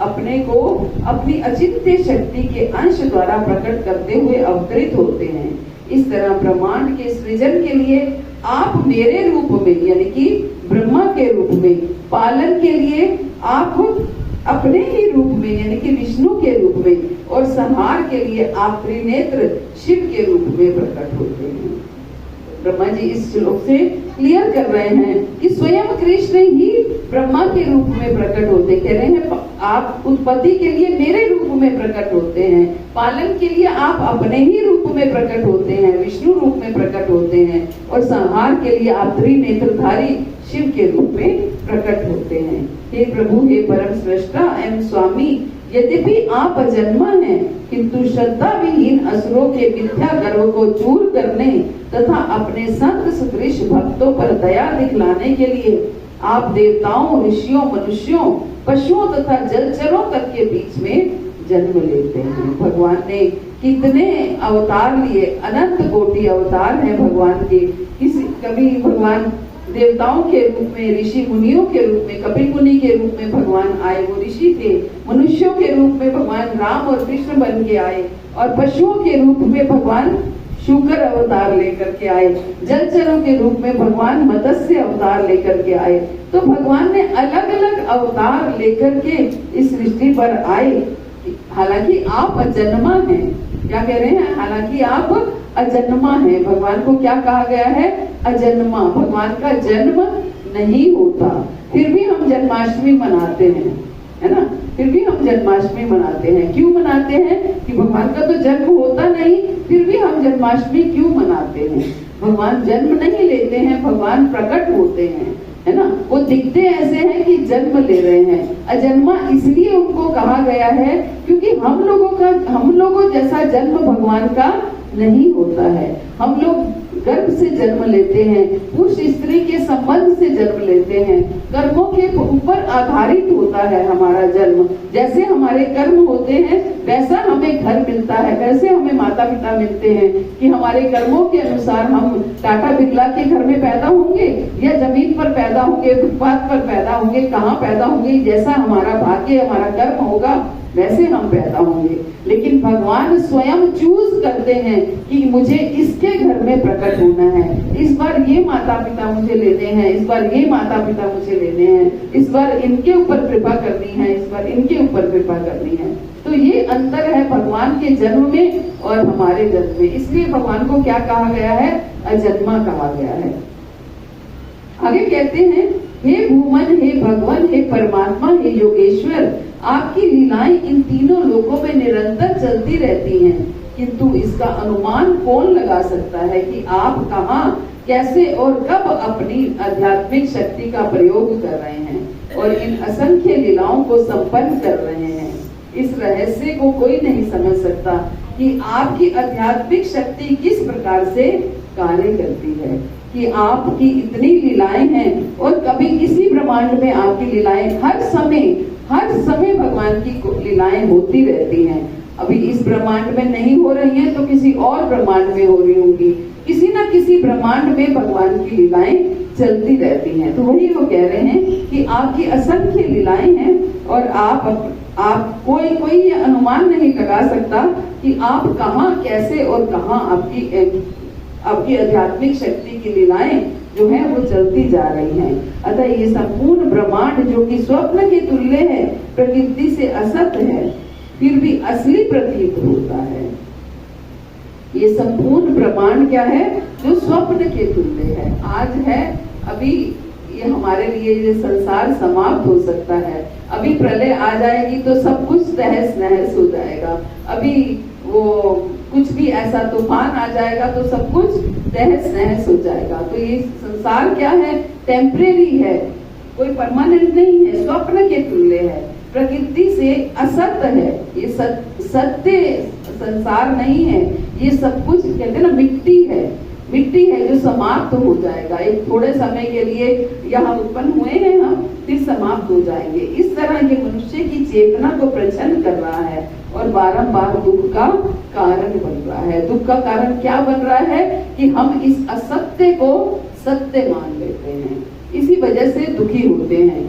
अपने को अपनी अचिंत्य शक्ति के अंश द्वारा प्रकट करते हुए अवतरित होते हैं। इस तरह ब्रह्मांड के सृजन के लिए आप मेरे रूप में यानी कि ब्रह्मा के रूप में, पालन के लिए आप अपने ही रूप में यानी कि विष्णु के रूप में, और संहार के लिए आप त्रिनेत्र शिव के रूप में प्रकट होते हैं। ब्रह्मा जी इस श्लोक से क्लियर कर रहे हैं कि स्वयं कृष्ण ही ब्रह्मा के रूप में प्रकट होते। कह रहे हैं आप उत्पत्ति के लिए मेरे रूप में प्रकट होते हैं, पालन के लिए आप अपने ही रूप में प्रकट होते हैं, विष्णु रूप में प्रकट होते हैं, और संहार के लिए आप त्रिनेत्रधारी शिव के रूप में प्रकट होते हैं। हे प्रभु, हे परम सृष्टा एवं स्वामी, यद्यपि आप अजन्मा हैं, किंतु श्रद्धा विहीन असुरों के मिथ्या गर्व को दूर करने तथा अपने संत सुदृश भक्तों पर दया दिखलाने के लिए आप देवताओं, ऋषियों, मनुष्यों, पशुओं तथा जलचरों तक के बीच में जन्म लेते हैं। भगवान ने कितने अवतार लिए, अनंत कोटि अवतार हैं भगवान के। कभी भगवान देवताओं के रूप में, ऋषि मुनियों के रूप में, कपिल मुनि के रूप में भगवान आए, वो ऋषि थे। मनुष्यों के रूप में भगवान राम और कृष्ण बन के आए, और पशुओं के रूप में भगवान शुकर अवतार लेकर के आए, जलचरों के रूप में भगवान मत्स्य अवतार लेकर के आए। तो भगवान ने अलग अलग अवतार लेकर के इस सृष्टि पर आए। हालांकि आप अजन्मा हैं, क्या कह रहे हैं? हालांकि आप अजन्मा है। भगवान को क्या कहा गया है? अजन्मा। भगवान का जन्म नहीं होता, फिर भी हम जन्माष्टमी मनाते हैं, है ना? फिर भी हम जन्माष्टमी मनाते हैं। क्यों मनाते हैं? कि भगवान का तो जन्म होता नहीं, फिर भी हम जन्माष्टमी क्यों मनाते हैं? भगवान जन्म नहीं लेते हैं, भगवान प्रकट होते हैं, है ना? वो दिखते ऐसे हैं कि जन्म ले रहे हैं। अजन्मा इसलिए उनको कहा गया है क्योंकि हम लोगों जैसा जन्म भगवान का नहीं होता है। हम लोग गर्भ से जन्म लेते हैं, पुरुष स्त्री के संबंध से जन्म लेते हैं, कर्मों के ऊपर आधारित होता है हमारा जन्म। जैसे हमारे कर्म होते हैं वैसा हमें घर मिलता है, वैसे हमें माता पिता मिलते हैं कि हमारे कर्मों के अनुसार हम टाटा बिरला के घर में पैदा होंगे या जमीन पर पैदा होंगे, फुटपाथ पर पैदा होंगे, कहाँ पैदा होंगे, जैसा हमारा भाग्य, हमारा कर्म होगा वैसे हम पैदा होंगे। लेकिन भगवान स्वयं चूज करते हैं कि मुझे इसके घर में प्रकट होना है, इस बार ये माता पिता मुझे लेने हैं, इस बार ये माता पिता मुझे लेने हैं, इस बार इनके ऊपर कृपा करनी है, इस बार इनके ऊपर कृपा करनी है। तो ये अंतर है भगवान के जन्म में और हमारे जन्म में। इसलिए भगवान को क्या कहा गया है? अजन्मा कहा गया है। आगे कहते हैं, हे भूमन, हे भगवान, हे परमात्मा, हे योगेश्वर, आपकी लीलाएं इन तीनों लोकों में निरंतर चलती रहती हैं, किंतु इसका अनुमान कौन लगा सकता है कि आप कहाँ, कैसे और कब अपनी आध्यात्मिक शक्ति का प्रयोग कर रहे हैं और इन असंख्य लीलाओं को संपन्न कर रहे हैं। इस रहस्य को कोई नहीं समझ सकता कि आपकी आध्यात्मिक शक्ति किस प्रकार से कार्य करती है, कि आपकी इतनी लीलाएं हैं और कभी किसी ब्रह्मांड में आपकी लीलाएं हर समय भगवान की लीलाएं होती रहती हैं। अभी इस ब्रह्मांड में नहीं हो रही हैं तो किसी और ब्रह्मांड में हो रही होंगी, किसी न किसी ब्रह्मांड में भगवान की लीलाएं चलती रहती हैं। तो वही वो कह रहे हैं कि आपकी असंख्य लीलाएं हैं और आप कोई ये अनुमान नहीं लगा सकता कि आप कहाँ, कैसे और कहाँ आपकी आध्यात्मिक शक्ति की लीलाएं जो है वो चलती जा रही हैं। अतः ये संपूर्ण ब्रह्मांड जो कि स्वप्न के तुल्य है, प्रकृति से असत्य है, फिर भी असली प्रतीत होता है। ये संपूर्ण ब्रह्मांड क्या है? जो स्वप्न के तुल्य है। आज है, अभी ये हमारे लिए ये संसार समाप्त हो सकता है। अभी प्रलय आ जाएगी तो सब कुछ तहस नहस हो जाएगा। अभी वो कुछ भी ऐसा तूफान आ जाएगा तो सब कुछ तहस नहस हो जाएगा। तो ये संसार क्या है? टेम्परेरी है, कोई परमानेंट नहीं है, स्वप्न के तुल्य है, प्रकृति से असत्य है। ये सत्य संसार नहीं है। ये सब कुछ कहते हैं ना, मिट्टी है जो समाप्त हो जाएगा। एक थोड़े समय के लिए यहाँ उत्पन्न हुए हैं हम, फिर समाप्त हो जाएंगे। इस तरह ये मनुष्य की चेतना को प्रच्छन्न कर रहा है और बारंबार दुख का कारण बन रहा है। दुख का कारण क्या बन रहा है? कि हम इस असत्य को सत्य मान लेते हैं, इसी वजह से दुखी होते हैं।